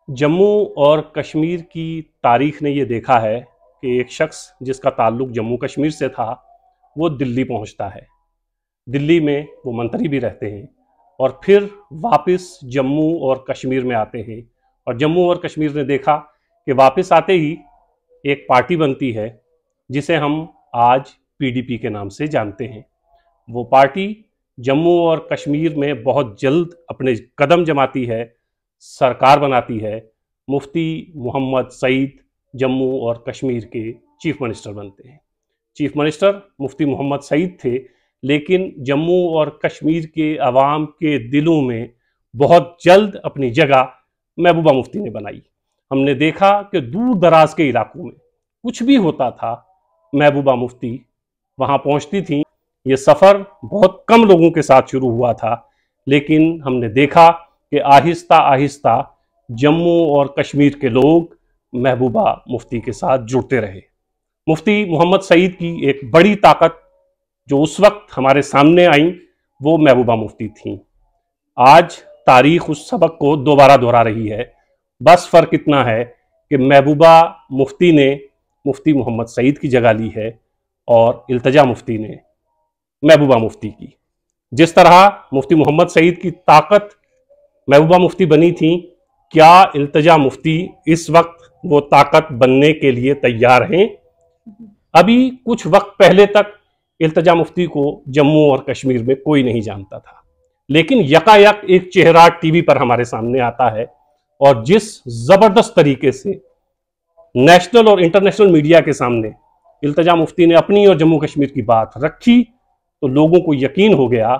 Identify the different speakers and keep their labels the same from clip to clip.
Speaker 1: जम्मू और कश्मीर की तारीख ने ये देखा है कि एक शख्स जिसका ताल्लुक जम्मू कश्मीर से था वो दिल्ली पहुंचता है। दिल्ली में वो मंत्री भी रहते हैं और फिर वापस जम्मू और कश्मीर में आते हैं। और जम्मू और कश्मीर ने देखा कि वापस आते ही एक पार्टी बनती है जिसे हम आज पीडीपी के नाम से जानते हैं। वो पार्टी जम्मू और कश्मीर में बहुत जल्द अपने कदम जमाती है, सरकार बनाती है। मुफ्ती मोहम्मद सईद जम्मू और कश्मीर के चीफ मिनिस्टर बनते हैं। चीफ मिनिस्टर मुफ्ती मोहम्मद सईद थे, लेकिन जम्मू और कश्मीर के अवाम के दिलों में बहुत जल्द अपनी जगह महबूबा मुफ्ती ने बनाई। हमने देखा कि दूर दराज के इलाकों में कुछ भी होता था, महबूबा मुफ्ती वहाँ पहुँचती थी। ये सफ़र बहुत कम लोगों के साथ शुरू हुआ था, लेकिन हमने देखा कि आहिस्ता आहिस्ता जम्मू और कश्मीर के लोग महबूबा मुफ्ती के साथ जुड़ते रहे। मुफ्ती मोहम्मद सईद की एक बड़ी ताकत जो उस वक्त हमारे सामने आई वो महबूबा मुफ्ती थी। आज तारीख उस सबक को दोबारा दोहरा रही है। बस फ़र्क इतना है कि महबूबा मुफ्ती ने मुफ्ती मोहम्मद सईद की जगह ली है और इल्तिजा मुफ्ती ने महबूबा मुफ्ती की। जिस तरह मुफ्ती मोहम्मद सईद की ताकत महबूबा मुफ्ती बनी थी, क्या इल्तिजा मुफ्ती इस वक्त वो ताकत बनने के लिए तैयार हैं? अभी कुछ वक्त पहले तक इल्तिजा मुफ्ती को जम्मू और कश्मीर में कोई नहीं जानता था, लेकिन यकायक एक चेहरा टीवी पर हमारे सामने आता है और जिस जबरदस्त तरीके से नेशनल और इंटरनेशनल मीडिया के सामने इल्तिजा मुफ्ती ने अपनी और जम्मू कश्मीर की बात रखी, तो लोगों को यकीन हो गया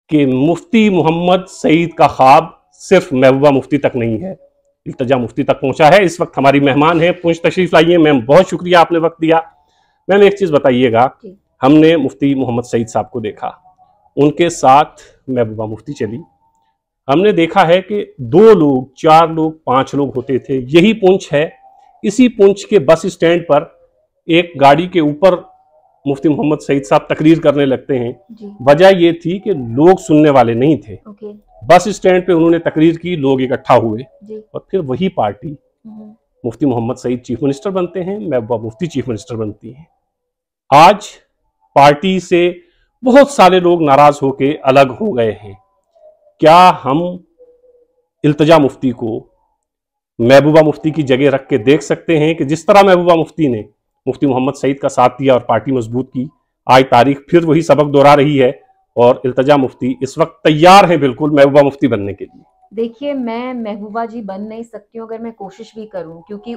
Speaker 1: कि मुफ्ती मोहम्मद सईद का ख्वाब सिर्फ महबूबा मुफ्ती तक नहीं है, इल्तिजा मुफ्ती तक पहुंचा है। इस वक्त हमारी मेहमान है, पुंछ तशरीफ लाइए। मैम, बहुत शुक्रिया, आपने वक्त दिया। मैम, एक चीज़ बताइएगा, हमने मुफ्ती मोहम्मद सईद साहब को देखा, उनके साथ महबूबा मुफ्ती चली। हमने देखा है कि 2 लोग, 4 लोग, 5 लोग होते थे। यही पुंछ है। इसी पुंछ के बस स्टैंड पर एक गाड़ी के ऊपर मुफ्ती मोहम्मद सईद साहब तकरीर करने लगते हैं। वजह ये थी कि लोग सुनने वाले नहीं थे। बस स्टैंड पे उन्होंने तकरीर की, लोग इकट्ठा हुए और फिर वही पार्टी, मुफ्ती मोहम्मद सईद चीफ मिनिस्टर बनते हैं, महबूबा मुफ्ती चीफ मिनिस्टर बनती हैं। आज पार्टी से बहुत सारे लोग नाराज होकर अलग हो गए हैं। क्या हम इल्तिजा मुफ्ती को महबूबा मुफ्ती की जगह रख के देख सकते हैं कि जिस तरह महबूबा मुफ्ती ने मुफ्ती मोहम्मद सईद का साथ दिया और पार्टी मजबूत की, आज तारीख फिर वही सबक दोहरा रही है और इल्तिजा मुफ्ती इस वक्त तैयार हैं बिल्कुल महबूबा मुफ्ती बनने के लिए?
Speaker 2: देखिए, मैं महबूबा जी बन नहीं सकती हूँ अगर मैं कोशिश भी करूँ, क्योंकि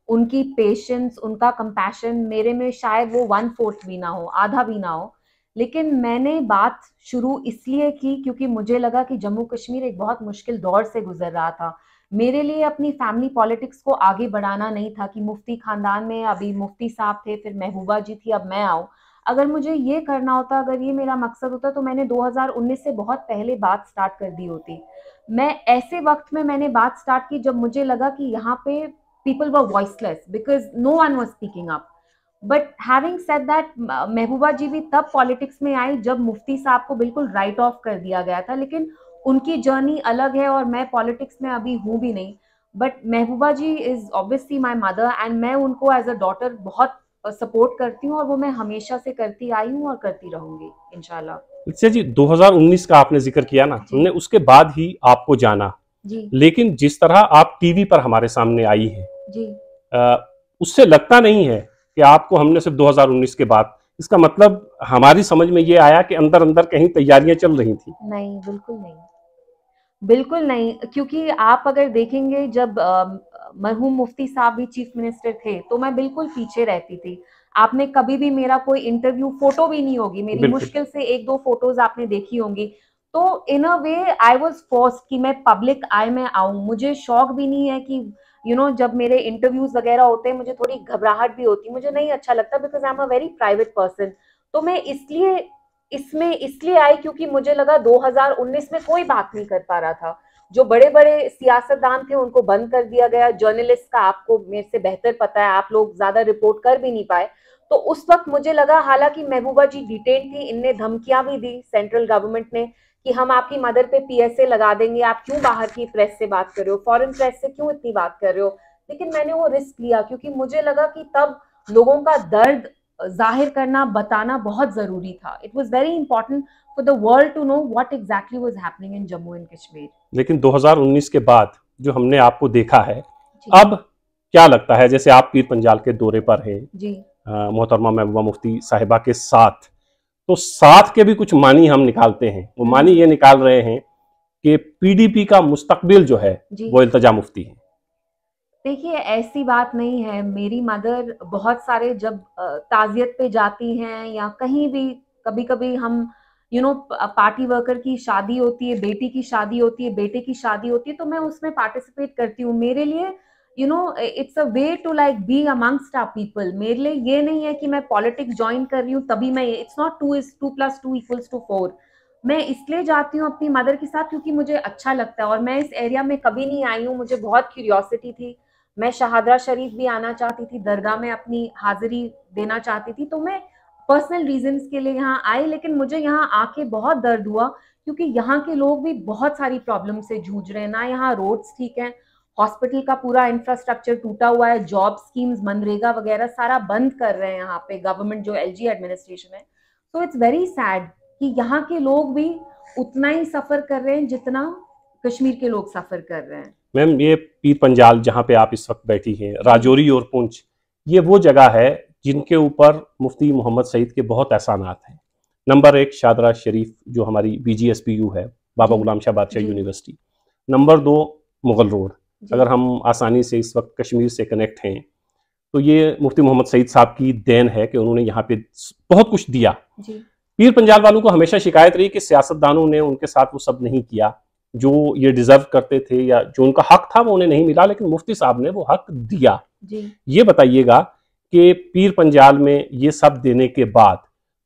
Speaker 2: उनकी पेशेंस, उनका कंपैशन मेरे में शायद वो 1/4 भी ना हो, आधा भी ना हो। लेकिन मैंने बात शुरू इसलिए की क्योंकि मुझे लगा कि जम्मू कश्मीर एक बहुत मुश्किल दौर से गुजर रहा था। मेरे लिए अपनी फैमिली पॉलिटिक्स को आगे बढ़ाना नहीं था कि मुफ्ती खानदान में अभी मुफ्ती साहब थे, फिर महबूबा जी थी, अब मैं आऊँ। अगर मुझे ये करना होता, अगर ये मेरा मकसद होता, तो मैंने 2019 से बहुत पहले बात स्टार्ट कर दी होती। मैं ऐसे वक्त में मैंने बात स्टार्ट की जब मुझे लगा कि यहाँ पे people were voiceless because no one was speaking up. But having said that, Mehbooba ji भी तब पॉलिटिक्स में आई जब मुफ्ती साहब को बिल्कुल राइट ऑफ कर दिया गया था, लेकिन उनकी जर्नी अलग है और मैं पॉलिटिक्स में अभी हूँ भी नहीं। But Mehbooba ji is obviously my mother and मैं उनको एज अ डॉटर बहुत सपोर्ट करती हूँ और वो मैं हमेशा से करती आई हूँ और करती रहूंगी इंशाल्लाह।
Speaker 1: अच्छा जी, 2019 का आपने जिक्र किया ना, हमने उसके बाद ही आपको जाना
Speaker 2: जी।
Speaker 1: लेकिन जिस तरह आप टीवी पर हमारे सामने आई हैं
Speaker 2: जी।
Speaker 1: उससे लगता नहीं है कि आपको हमने सिर्फ 2019 के बाद, इसका मतलब हमारी समझ में ये आया कि अंदर अंदर कहीं तैयारियां चल रही थी।
Speaker 2: नहीं, बिल्कुल नहीं, बिल्कुल नहीं, क्योंकि आप अगर देखेंगे जब मरहूम मुफ्ती साहब भी चीफ मिनिस्टर थे तो मैं बिल्कुल पीछे रहती थी। आपने कभी भी मेरा कोई इंटरव्यू, फोटो भी नहीं होगी मेरी, मुश्किल से 1-2 फोटोज आपने देखी होंगी। तो इन अ वे आई वाज फोर्स्ड कि मैं पब्लिक आई में आऊं। मुझे शौक भी नहीं है कि जब मेरे इंटरव्यूज वगैरह होते हैं मुझे थोड़ी घबराहट भी होती है, मुझे नहीं अच्छा लगता because I am a very private person. तो मैं इसलिए आई क्योंकि मुझे लगा 2019 में कोई बात नहीं कर पा रहा था। जो बड़े बड़े सियासतदान थे उनको बंद कर दिया गया। जर्नलिस्ट का आपको मेरे से बेहतर पता है, आप लोग ज्यादा रिपोर्ट कर भी नहीं पाए। तो उस वक्त मुझे लगा, हालांकि महबूबा जी डिटेन थी, इनने धमकियां भी दी सेंट्रल गवर्नमेंट ने कि हम आपकी मदर पे PSA लगा देंगे, आप क्यों बाहर की प्रेस से बात कर रहे हो, फॉरेन प्रेस से क्यों इतनी बात कर रहे हो। लेकिन मैंने वो रिस्क लिया क्योंकि मुझे लगा कि तब लोगों का दर्द जाहिर करना, बताना बहुत जरूरी था। It was very important for the world to know what exactly was happening in Jammu and Kashmir.
Speaker 1: लेकिन 2019 के बाद जो हमने आपको देखा है,
Speaker 2: जी।
Speaker 1: अब क्या लगता है, जैसे आप पीर पंजाल के दौरे पर हैं
Speaker 2: जी।
Speaker 1: मोहतरमा महबूबा मुफ्ती साहिबा के साथ, तो साथ के भी कुछ मानी हम निकालते हैं। वो मानी ये निकाल रहे हैं कि PDP का मुस्तकबिल जो है
Speaker 2: जी।
Speaker 1: वो इल्तिजा मुफ्ती है।
Speaker 2: देखिए, ऐसी बात नहीं है। मेरी मदर बहुत सारे जब ताज़ियत पे जाती हैं या कहीं भी, कभी कभी हम पार्टी वर्कर की शादी होती है, बेटी की शादी होती है, बेटे की शादी होती है, तो मैं उसमें पार्टिसिपेट करती हूँ। मेरे लिए it's a way to like be amongst our people. मेरे लिए ये नहीं है कि मैं पॉलिटिक्स ज्वाइन कर रही हूँ तभी मैं, इट्स नॉट 2+2=4। मैं इसलिए जाती हूँ अपनी मदर के साथ क्योंकि मुझे अच्छा लगता है। और मैं इस एरिया में कभी नहीं आई हूँ, मुझे बहुत क्यूरियोसिटी थी। मैं शहादरा शरीफ भी आना चाहती थी, दरगाह में अपनी हाजिरी देना चाहती थी, तो मैं पर्सनल रीजंस के लिए यहाँ आई। लेकिन मुझे यहाँ आके बहुत दर्द हुआ क्योंकि यहाँ के लोग भी बहुत सारी प्रॉब्लम से जूझ रहे हैं ना। यहाँ रोड्स ठीक हैं, हॉस्पिटल का पूरा इंफ्रास्ट्रक्चर टूटा हुआ है, जॉब स्कीम्स, मनरेगा वगैरह सारा बंद कर रहे हैं यहाँ पे गवर्नमेंट, जो LG एडमिनिस्ट्रेशन है। तो इट्स वेरी सैड कि यहाँ के लोग भी उतना ही सफर कर रहे हैं जितना कश्मीर के लोग सफर कर रहे हैं।
Speaker 1: मैम, ये पीर पंजाल जहाँ पे आप इस वक्त बैठी हैं, राजौरी और पुंछ, ये वो जगह है जिनके ऊपर मुफ्ती मोहम्मद सईद के बहुत एहसानात हैं। नंबर 1 शादरा शरीफ जो हमारी BGSPU है, बाबा गुलाम शाह बादशाह यूनिवर्सिटी। Number 2 Mughal road. अगर हम आसानी से इस वक्त कश्मीर से कनेक्ट हैं तो ये मुफ्ती मोहम्मद सईद साहब की देन है कि उन्होंने यहाँ पे बहुत कुछ दिया।
Speaker 2: जी।
Speaker 1: पीर पंजाल वालों को हमेशा शिकायत रही कि सियासतदानों ने उनके साथ वो सब नहीं किया जो ये डिजर्व करते थे या जो उनका हक था वो उन्हें नहीं मिला, लेकिन मुफ्ती साहब ने वो हक दिया।
Speaker 2: जी।
Speaker 1: ये बताइएगा कि पीर पंजाल में ये सब देने के बाद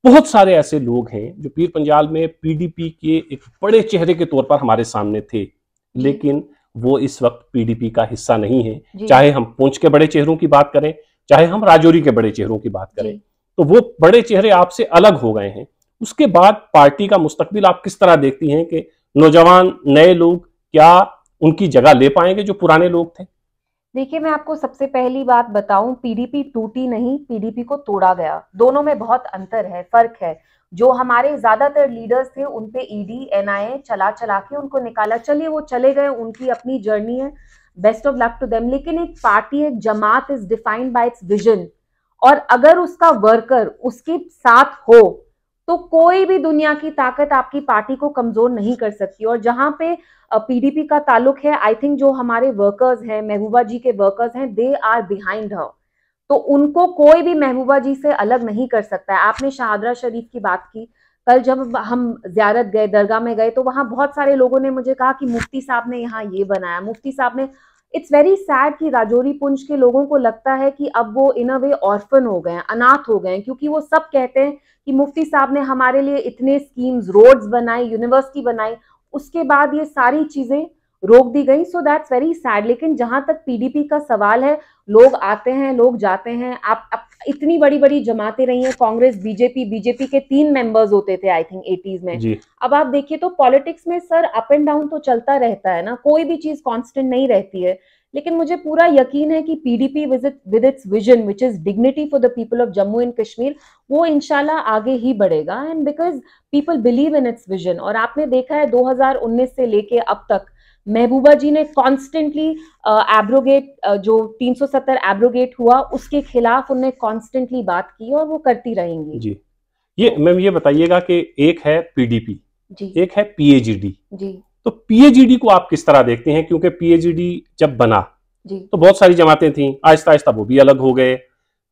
Speaker 1: बहुत सारे ऐसे लोग हैं जो पीर पंजाल में PDP के एक बड़े चेहरे के तौर पर हमारे सामने थे, लेकिन वो इस वक्त PDP का हिस्सा नहीं है। चाहे हम पुंछ के बड़े चेहरों की बात करें, चाहे हम राजौरी के बड़े चेहरों की बात करें, तो वो बड़े चेहरे आपसे अलग हो गए हैं। उसके बाद पार्टी का मुस्तकबिल आप किस तरह देखती हैं कि नौजवान नए लोग क्या उनकी जगह ले पाएंगे जो पुराने लोग थे?
Speaker 2: देखिए, मैं आपको सबसे पहली बात बताऊं, PDP टूटी नहीं, PDP को तोड़ा गया। दोनों में बहुत अंतर है, फर्क है। जो हमारे ज्यादातर लीडर्स थे उन पे ED NIA चला चला के उनको निकाला। चलिए, वो चले गए, उनकी अपनी जर्नी है, best of luck to them. लेकिन एक पार्टी, एक जमात is defined by its vision, और अगर उसका वर्कर उसके साथ हो तो कोई भी दुनिया की ताकत आपकी पार्टी को कमजोर नहीं कर सकती। और जहां पे PDP का ताल्लुक है, आई थिंक जो हमारे वर्कर्स हैं, महबूबा जी के वर्कर्स हैं, दे आर बिहाइंड हर। तो उनको कोई भी महबूबा जी से अलग नहीं कर सकता है। आपने शहादरा शरीफ की बात की, कल जब हम ज़ियारत गए, दरगाह में गए, तो वहां बहुत सारे लोगों ने मुझे कहा कि मुफ्ती साहब ने यहाँ ये बनाया, मुफ्ती साहब ने। इट्स वेरी सैड कि राजौरी पुंछ के लोगों को लगता है कि अब वो इन अ वे ऑर्फन हो गए हैं, अनाथ हो गए हैं, क्योंकि वो सब कहते हैं कि मुफ्ती साहब ने हमारे लिए इतने स्कीम्स, रोड्स बनाई, यूनिवर्सिटी बनाई, उसके बाद ये सारी चीजें रोक दी गई। So that's very sad. लेकिन जहां तक PDP का सवाल है, लोग आते हैं, लोग जाते हैं। आप इतनी बड़ी बड़ी जमातें रही हैं, कांग्रेस, बीजेपी के 3 मेंबर्स होते थे आई थिंक 80s में
Speaker 1: जी।
Speaker 2: अब आप देखिए तो पॉलिटिक्स में सर अप एंड डाउन तो चलता रहता है ना, कोई भी चीज कांस्टेंट नहीं रहती है। लेकिन मुझे पूरा यकीन है कि PDP with its vision which is dignity for the people of Jammu and Kashmir, वो इंशाल्लाह आगे ही बढ़ेगा। And because people believe in its vision. और आपने देखा है 2019 से लेके अब तक महबूबा जी ने कॉन्स्टेंटली एब्रोगेट, जो 370 एब्रोगेट हुआ उसके खिलाफ उन्हें कॉन्स्टेंटली बात की और वो करती रहेंगी।
Speaker 1: जी। ये मैम ये बताइएगा कि एक है PDP
Speaker 2: जी,
Speaker 1: एक है PAGD
Speaker 2: जी,
Speaker 1: तो PAGD को आप किस तरह देखते हैं? क्योंकि PAGD जब बना
Speaker 2: जी,
Speaker 1: तो बहुत सारी जमातें थीं, आहिस्ता आहिस्ता वो भी अलग हो गए।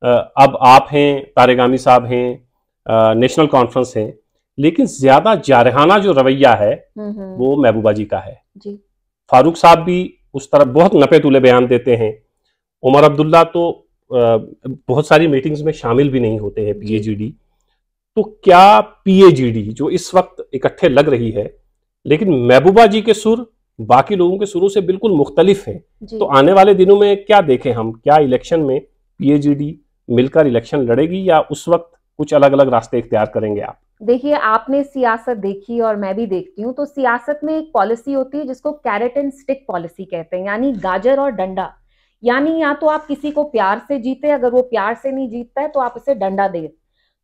Speaker 1: अब आप हैं, तारेगामी साहब हैं, नेशनल कॉन्फ्रेंस हैं, लेकिन ज्यादा जारहाना जो रवैया है वो महबूबा जी का है।
Speaker 2: जी,
Speaker 1: फारूक साहब भी उस तरफ बहुत नपे तुले बयान देते हैं। उमर अब्दुल्ला तो बहुत सारी मीटिंग्स में शामिल भी नहीं होते हैं PAGD। तो क्या PAGD जो इस वक्त इकट्ठे लग रही है, लेकिन महबूबा जी के सुर बाकी लोगों के सुरों से बिल्कुल मुख्तलिफ है, तो आने वाले दिनों में क्या देखें हम? क्या इलेक्शन में PAGD मिलकर इलेक्शन लड़ेगी या उस वक्त कुछ अलग अलग रास्ते इख्तियार करेंगे आप?
Speaker 2: देखिए, आपने सियासत देखी और मैं भी देखती हूँ, तो सियासत में एक पॉलिसी होती है जिसको कैरेट एंड स्टिक पॉलिसी कहते हैं, यानी गाजर और डंडा। यानी या तो आप किसी को प्यार से जीते, अगर वो प्यार से नहीं जीतता है तो आप उसे डंडा दे।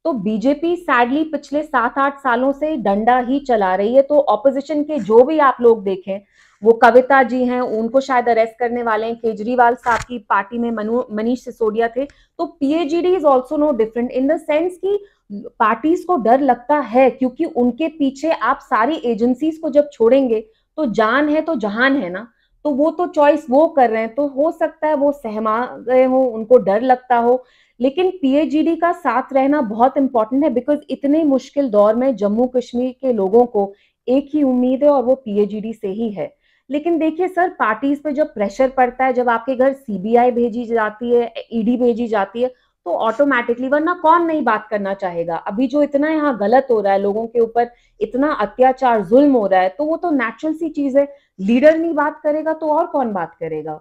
Speaker 2: तो बीजेपी सैडली पिछले 7-8 सालों से डंडा ही चला रही है। तो ऑपोजिशन के जो भी आप लोग देखें, वो कविता जी हैं, उनको शायद अरेस्ट करने वाले हैं, केजरीवाल साहब की पार्टी में मनीष सिसोदिया थे। तो PAGD is also no different in the sense की पार्टीज को डर लगता है, क्योंकि उनके पीछे आप सारी एजेंसीज को जब छोड़ेंगे तो जान है तो जहान है ना। तो वो तो चॉइस वो कर रहे हैं, तो हो सकता है वो सहमा गए हो, उनको डर लगता हो। लेकिन पीएजीडी का साथ रहना बहुत इंपॉर्टेंट है, बिकॉज इतने मुश्किल दौर में जम्मू कश्मीर के लोगों को एक ही उम्मीद है और वो पीएजीडी से ही है। लेकिन देखिए सर, पार्टीज पे जब प्रेशर पड़ता है, जब आपके घर सीबीआई भेजी जाती है, ईडी भेजी जाती है, तो ऑटोमेटिकली, वरना कौन नहीं बात करना चाहेगा। अभी जो इतना यहाँ गलत हो रहा है, लोगों के ऊपर इतना अत्याचार जुल्म हो रहा है, तो वो तो नेचुरल सी चीज है। लीडर नहीं बात करेगा तो और कौन बात करेगा।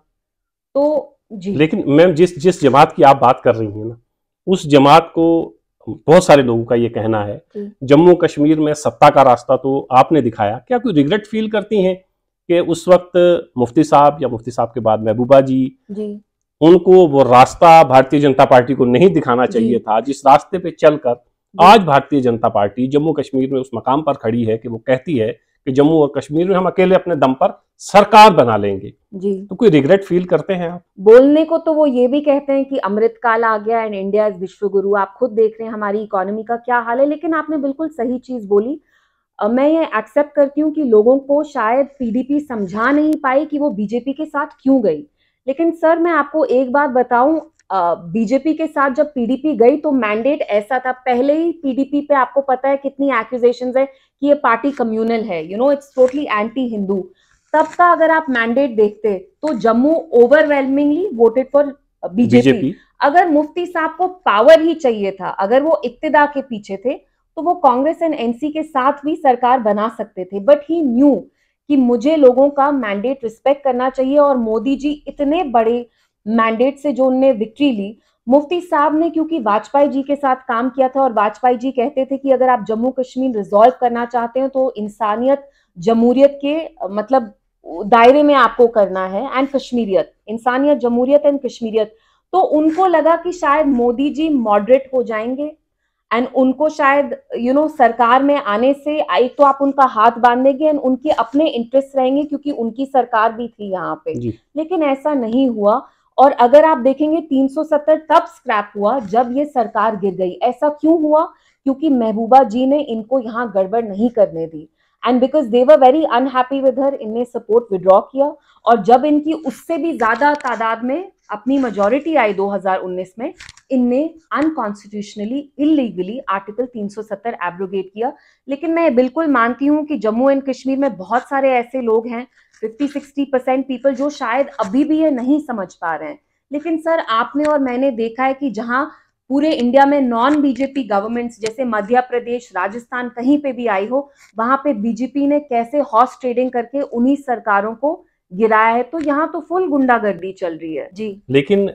Speaker 2: तो जी।
Speaker 1: लेकिन मैम, जिस जिस जमात की आप बात कर रही हैं ना, उस जमात को बहुत सारे लोगों का ये कहना है, जम्मू कश्मीर में सत्ता का रास्ता तो आपने दिखाया, क्या कोई रिग्रेट फील करती हैं कि उस वक्त मुफ्ती साहब या मुफ्ती साहब के बाद महबूबा जी, उनको वो रास्ता भारतीय जनता पार्टी को नहीं दिखाना चाहिए था, जिस रास्ते पे चलकर आज भारतीय जनता पार्टी जम्मू कश्मीर में उस मकाम पर खड़ी है कि वो कहती है कि जम्मू और कश्मीर में हम अकेले अपने दम पर सरकार बना लेंगे जी। तो कोई रिग्रेट फील करते हैं आप?
Speaker 2: बोलने को तो वो ये भी कहते हैं कि अमृत काल आ गया एंड इंडिया इज विश्व गुरु। आप खुद देख रहे हैं हमारी इकोनॉमी का क्या हाल है। लेकिन आपने बिल्कुल सही चीज बोली। मैं ये एक्सेप्ट करती हूँ कि लोगों को शायद पीडीपी समझा नहीं पाई कि वो बीजेपी के साथ क्यों गई। लेकिन सर, मैं आपको एक बात बताऊं, बीजेपी के साथ जब पीडीपी गई तो मैंडेट ऐसा था, पहले ही पीडीपी पे आपको पता है कितनी एक्यूजेशंस है कि ये पार्टी कम्युनल है, इट्स टोटली एंटी हिंदू। तब का अगर आप मैंडेट देखते तो Jammu overwhelmingly voted for BJP. अगर मुफ्ती साहब को पावर ही चाहिए था, अगर वो इक्तिदा के पीछे थे, तो वो कांग्रेस एंड एनसी के साथ भी सरकार बना सकते थे। बट ही न्यू कि मुझे लोगों का मैंडेट रिस्पेक्ट करना चाहिए। और मोदी जी इतने बड़े मैंडेट से जो उनने विक्ट्री ली, मुफ्ती साहब ने क्योंकि वाजपेयी जी के साथ काम किया था, और वाजपेयी जी कहते थे कि अगर आप जम्मू कश्मीर रिजॉल्व करना चाहते हो तो इंसानियत जमहूरियत के मतलब दायरे में आपको करना है, एंड कश्मीरियत, इंसानियत जमहूरियत एंड कश्मीरियत। तो उनको लगा कि शायद मोदी जी मॉडरेट हो जाएंगे एंड उनको शायद सरकार में आने से एक तो आप उनका हाथ बांध देंगे एंड उनके अपने इंटरेस्ट रहेंगे, क्योंकि उनकी सरकार भी थी यहाँ पे। लेकिन ऐसा नहीं हुआ। और अगर आप देखेंगे 370 तब स्क्रैप हुआ जब ये सरकार गिर गई। ऐसा क्यों हुआ? क्योंकि महबूबा जी ने इनको यहाँ गड़बड़ नहीं करने दी, and because they were very unhappy with her, इनने सपोर्ट विड्रॉ किया। और जब इनकी उससे भी ज्यादा तादाद में अपनी मेजॉरिटी आई 2019 में, इनने अनकॉन्स्टिट्यूशनली इलीगली आर्टिकल 370 एब्रोगेट किया। लेकिन मैं बिल्कुल मानती हूं कि जम्मू एंड कश्मीर में बहुत सारे ऐसे लोग हैं, 50-60% पीपल, जो शायद अभी भी ये नहीं समझ पा रहे हैं। लेकिन सर, आपने और मैंने देखा है कि जहां पूरे इंडिया में नॉन बीजेपी गवर्नमेंट्स जैसे मध्य प्रदेश, राजस्थान, कहीं पे भी आई हो, वहां पे बीजेपी ने कैसे हॉर्स ट्रेडिंग करके उन्हीं सरकारों को गिराया है। तो यहाँ तो फुल गुंडागर्दी चल रही है जी।
Speaker 1: लेकिन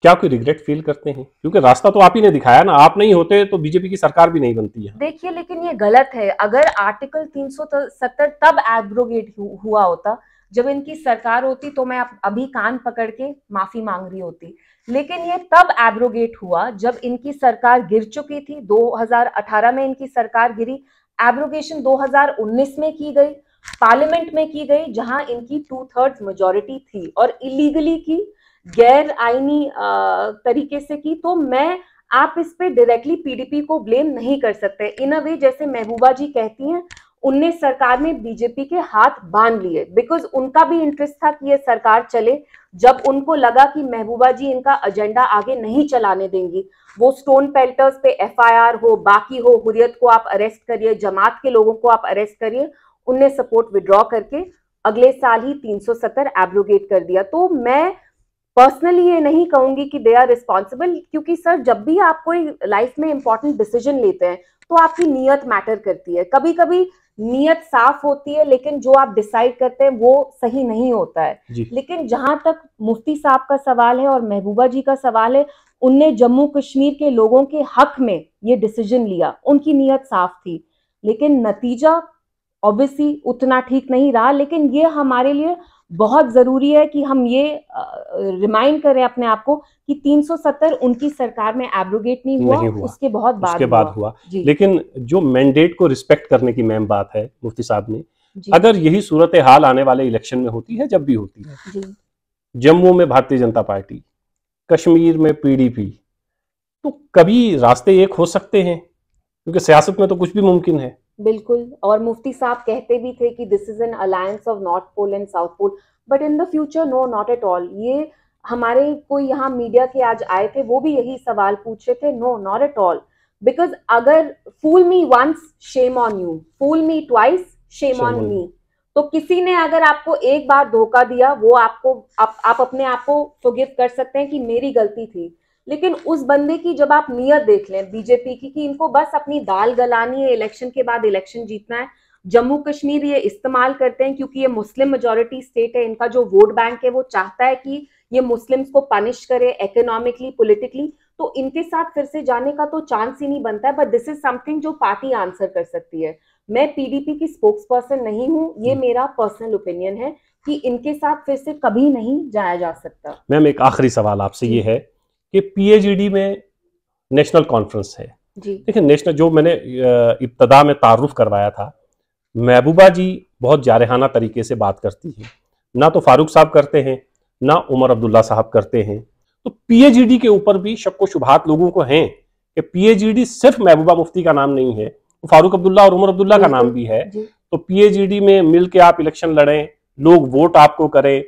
Speaker 1: क्या कोई रिग्रेट फील करते हैं? क्योंकि रास्ता तो आप ही ने दिखाया ना, आप नहीं होते तो बीजेपी की सरकार भी नहीं बनती है।
Speaker 2: देखिए, लेकिन ये गलत है। अगर आर्टिकल 370 तब एब्रोगेट हुआ होता जब इनकी सरकार होती, तो मैं अभी कान पकड़ के माफी मांग रही होती। लेकिन ये तब एब्रोगेट हुआ जब इनकी सरकार गिर चुकी थी। 2018 में इनकी सरकार गिरी, एब्रोगेशन 2019 में की गई, पार्लियामेंट में की गई, जहां इनकी 2/3 मेजॉरिटी थी और इलीगली की, गैर आईनी तरीके से की। तो आप इस पे डायरेक्टली पीडीपी को ब्लेम नहीं कर सकते। इन अ वे, जैसे महबूबा जी कहती हैं, उनने सरकार में बीजेपी के हाथ बांध लिए, बिकॉज उनका भी इंटरेस्ट था कि ये सरकार चले। जब उनको लगा कि महबूबा जी इनका एजेंडा आगे नहीं चलाने देंगी, वो स्टोन पेल्टर्स पे एफआईआर हो, बाकी हो, हुर्रियत को आप अरेस्ट करिए, जमात के लोगों को आप अरेस्ट करिए, उनने सपोर्ट विड्रॉ करके अगले साल ही 370 एब्रोगेट कर दिया। तो मैं पर्सनली ये नहीं कहूंगी कि दे आर रिस्पॉन्सिबल, क्योंकि सर, जब भी आप कोई लाइफ में इंपॉर्टेंट डिसीजन लेते हैं तो आपकी नीयत मैटर करती है। कभी कभी नीयत साफ होती है, लेकिन जो आप डिसाइड करते हैं वो सही नहीं होता है। लेकिन जहां तक मुफ्ती साहब का सवाल है और महबूबा जी का सवाल है, उनने जम्मू कश्मीर के लोगों के हक में ये डिसीजन लिया, उनकी नीयत साफ थी, लेकिन नतीजा ऑब्वियसली उतना ठीक नहीं रहा। लेकिन ये हमारे लिए बहुत जरूरी है कि हम ये रिमाइंड करें अपने आप को कि 370 उनकी सरकार में एब्रोगेट नहीं हुआ, उसके बहुत बाद
Speaker 1: हुआ। लेकिन जो मैंडेट को रिस्पेक्ट करने की मैम बात है मुफ्ती साहब ने, अगर यही सूरत हाल आने वाले इलेक्शन में होती है, जब भी होती है, जम्मू में भारतीय जनता पार्टी, कश्मीर में पीडीपी, तो कभी रास्ते एक हो सकते हैं, क्योंकि सियासत में तो कुछ भी मुमकिन है।
Speaker 2: बिल्कुल, और मुफ्ती साहब कहते भी थे कि this is an alliance of North Pole and South Pole, but in the future no, not at all. ये हमारे कोई यहाँ मीडिया के आज आए थे, वो भी यही सवाल पूछ रहे थे, no not at all, because अगर fool me once shame on you, fool me twice shame on me. तो किसी ने अगर आपको एक बार धोखा दिया, वो आपको आप अपने आप को फॉरगिव कर सकते हैं कि मेरी गलती थी, लेकिन उस बंदे की जब आप नियत देख लें बीजेपी की कि इनको बस अपनी दाल गलानी है, इलेक्शन के बाद इलेक्शन जीतना है, जम्मू कश्मीर ये इस्तेमाल करते हैं क्योंकि ये मुस्लिम मेजॉरिटी स्टेट है, इनका जो वोट बैंक है वो चाहता है कि ये मुस्लिम्स को पनिश करे इकोनॉमिकली, पॉलिटिकली, तो इनके साथ फिर से जाने का तो चांस ही नहीं बनता है। बट दिस इज समथिंग जो पार्टी आंसर कर सकती है। मैं पीडीपी की स्पोक्स पर्सन नहीं हूँ, ये मेरा पर्सनल ओपिनियन है कि इनके साथ फिर से कभी नहीं जाया जा सकता।
Speaker 1: मैम एक आखिरी सवाल आपसे ये है कि पीएजीडी में नेशनल कॉन्फ्रेंस है, देखिए नेशनल, जो मैंने इब्तदा में तारुफ करवाया था, महबूबा जी बहुत जारहाना तरीके से बात करती है, ना तो फारूक साहब करते हैं, ना उमर अब्दुल्ला साहब करते हैं। तो पीएजीडी के ऊपर भी शक व शुबहात लोगों को हैं कि पीएजीडी सिर्फ महबूबा मुफ्ती का नाम नहीं है, फारूक अब्दुल्ला और उमर अब्दुल्ला का नाम भी है। तो पीएजीडी में मिलके आप इलेक्शन लड़ें, लोग वोट आपको करें,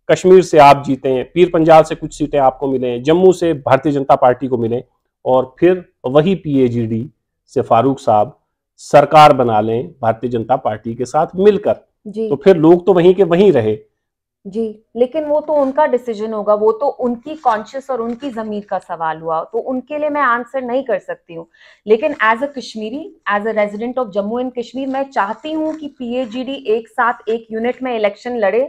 Speaker 1: कश्मीर से आप जीतें, पीर पंजाल से कुछ सीटें आपको मिलें, जम्मू से भारतीय जनता पार्टी को मिलें, और फिर वही पीएजीडी से फारूक साहब सरकार बना लें भारतीय जनता पार्टी के साथ मिलकर, तो फिर लोग तो वहीं के वहीं रहे
Speaker 2: जी। लेकिन वो तो उनका डिसीजन होगा, वो तो उनकी कॉन्शियस और उनकी जमीर का सवाल हुआ, तो उनके लिए मैं आंसर नहीं कर सकती हूँ। लेकिन as a Kashmiri, as a resident of Jammu and Kashmir, मैं चाहती हूँ कि पीएजीडी एक साथ एक यूनिट में इलेक्शन लड़े,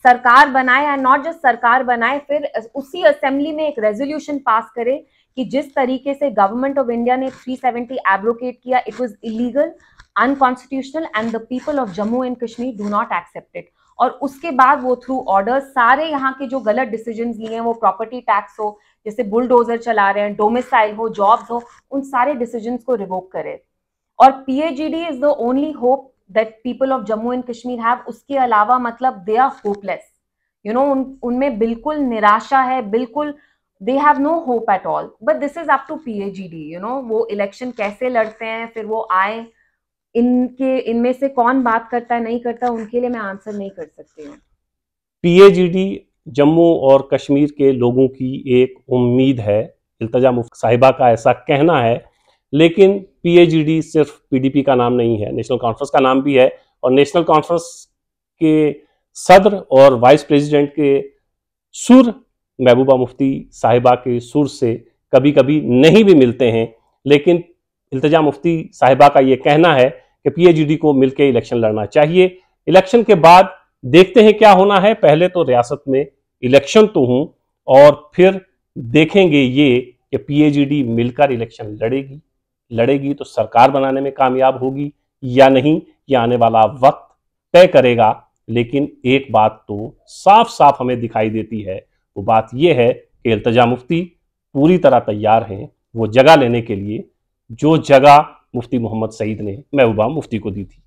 Speaker 2: सरकार बनाए, एंड नॉट जस्ट सरकार बनाए, फिर उसी असेंबली में एक रेजोल्यूशन पास करे कि जिस तरीके से गवर्नमेंट ऑफ इंडिया ने 370 एब्रोकेट किया, it was illegal, unconstitutional, and the people of Jammu and Kashmir do not accept it. और उसके बाद वो थ्रू ऑर्डर्स सारे यहाँ के जो गलत डिसीजंस लिए हैं, वो प्रॉपर्टी टैक्स हो, जैसे बुलडोजर चला रहे हैं, डोमिसाइल हो, जॉब्स हो, उन सारे डिसीजंस को रिवोक करे। और PAGD is the only hope that people of Jammu and Kashmir have. उसके अलावा मतलब they are hopeless, you know, उनमें बिल्कुल निराशा है, बिल्कुल they have no hope at all. But this is up to PAGD, you know, वो इलेक्शन कैसे लड़ते हैं, फिर वो आए, इनमें से कौन बात करता है नहीं करता, उनके लिए मैं आंसर नहीं कर सकती हूँ।
Speaker 1: पीएजीडी जम्मू और कश्मीर के लोगों की एक उम्मीद है, इल्तिजा मुफ्ती साहिबा का ऐसा कहना है। लेकिन पीएजीडी सिर्फ पीडीपी का नाम नहीं है, नेशनल कॉन्फ्रेंस का नाम भी है, और नेशनल कॉन्फ्रेंस के सदर और वाइस प्रेसिडेंट के सुर महबूबा मुफ्ती साहिबा के सुर से कभी कभी नहीं भी मिलते हैं। लेकिन इल्तिजा मुफ्ती साहिबा का ये कहना है कि पीएजीडी को मिलकर इलेक्शन लड़ना चाहिए। इलेक्शन के बाद देखते हैं क्या होना है, पहले तो रियासत में इलेक्शन तो हूं, और फिर देखेंगे ये कि पीएजीडी मिलकर इलेक्शन लड़ेगी तो सरकार बनाने में कामयाब होगी या नहीं, ये आने वाला वक्त तय करेगा। लेकिन एक बात तो साफ साफ हमें दिखाई देती है, वो बात यह है कि इल्तिजा मुफ्ती पूरी तरह तैयार हैं वो जगह लेने के लिए जो जगह मुफ्ती मोहम्मद सईद ने महबूबा मुफ्ती को दी थी।